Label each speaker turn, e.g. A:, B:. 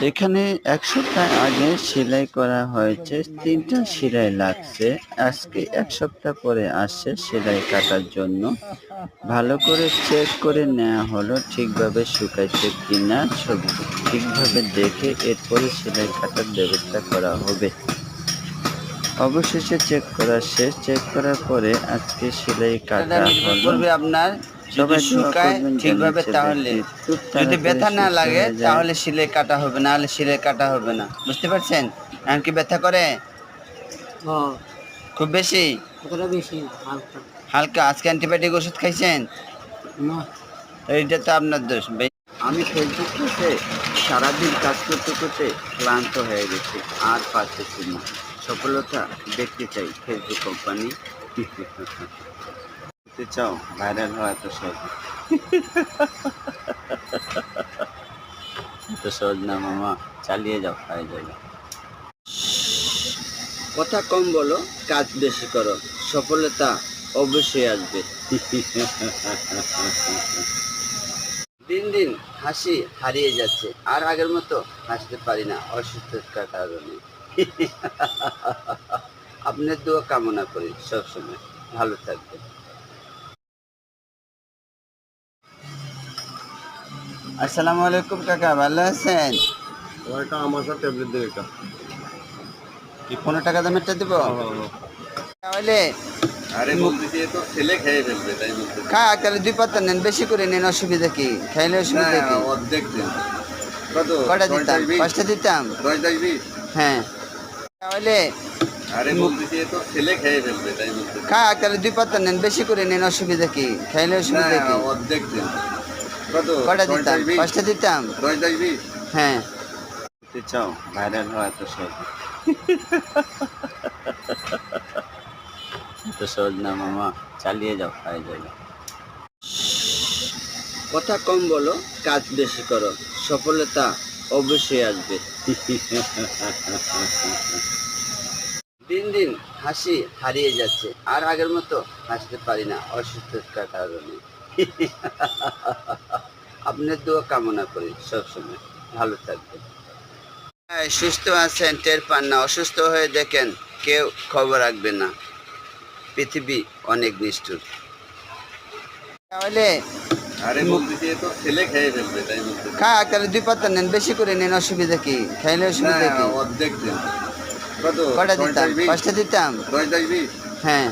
A: এখানে ১ সপ্তাহ আগে সেলাই করা হয়েছে। ৩টা সেলাই লাগছে। আজকে ১ সপ্তাহ পরে আসছে সেলাই কাটার জন্য। ভালো করে চেক করে নেওয়া হলো ঠিকভাবে শুকাইছে কিনা। ঠিকভাবে দেখে এরপরে সেলাই কাটার ব্যবস্থা করা হবে। অবশেষে চেক করা শেষ। চেক করার পরে আজকে সেলাই কাটা হলো। আপনার সবাই দোয়া করবেন ঠিকভাবে, তাহলে যদি ব্যথা না লাগে তাহলে সেলাই কাটা হবে, না হলে সেলাই কাটা হবে না। বুঝতে পারছেন? এখন কি ব্যথা করে? খুব বেশি? হালকা। আজকে অ্যান্টিবায়োটিক ওষুধ খাইছেন? না। এইটা তো আপনার দোষ। আমি ফেসবুক পেজে সারাদিন কাজ করতে করতে ক্লান্ত হয়ে গেছি, আর পারতেছি না। সফলতা দেখতে চাই ফেসবুক কোম্পানি। দেখতে চাও ভাইরাল হওয়া এত সহজ? এত সহজ না মামা, চালিয়ে যাও, হয়ে যাবে। কথা কম বলো, কাজ বেশি করো, সফলতা অবশ্যই আসবে। দিন দিন হাসি হারিয়ে যাচ্ছে, আর আগের মতো হাসতে পারি না অসুস্থতার কারণে। আপনার দোয়া কামনা করি, সবসময় ভালো থাকবেন। আসসালামু আলাইকুম কাকা, ভালো আছেন?
B: ওইটা আমার সাথে ট্যাবলেট দেবে এটা।
A: কি 15 টাকা দামেরটা দেবো? তাহলে
B: আরে বলতেছি তো ছেলে খেয়ে ফেলবে, তাই বলতে।
A: খাক, তাহলে 2 পাতা নেন, বেশি করে নেন, অসুবিধা কি? খাইলে অসুবিধা কি?
B: অর্ধেক দিন। কত?
A: কটা দিতাম? 5টা দিতাম।
B: 10 10 20।
A: হ্যাঁ। তাহলে
B: আরে বলতেছি তো ছেলে খেয়ে ফেলবে, তাই বলতে।
A: খাক, তাহলে 2 পাতা নেন, বেশি করে নেন, অসুবিধা কি? খাইলে অসুবিধা কি?
B: অর্ধেক দিন। কত?
A: কটা দিতাম? 5টা দিতাম।
B: 10 10 20।
A: হ্যাঁ। দেখতে চাও ভাইরাল হওয়া এত সহজ? এত সহজ না মামা, চালিয়ে যাও, হয়ে যাবে। কথা কম বলো, কাজ বেশি করো, সফলতা অবশ্যই আসবে। দিন দিন হাসি হারিয়ে যাচ্ছে, আর আগের মতো হাসতে পারি না অসুস্থতার কারণে। আপনার দোয়া কামনা করি, সবসময় ভালো থাকবেন। সুস্থ আছেন টের পান না, অসুস্থ হয়ে দেখেন কেউ খবর রাখবে না। পৃথিবী অনেক নিষ্ঠুর। তাহলে
B: আরে বলতেছি তো ছেলে খেয়ে ফেলবে, তাই বলতে।
A: খাক, তাহলে 2 পাতা নেন, বেশি করে নেন, অসুবিধা কি? খাইলে অসুবিধা কি?
B: অর্ধেক দিন। কত?
A: কটা দিতাম? 5টা দিতাম।
B: 10 10 20।
A: হ্যাঁ।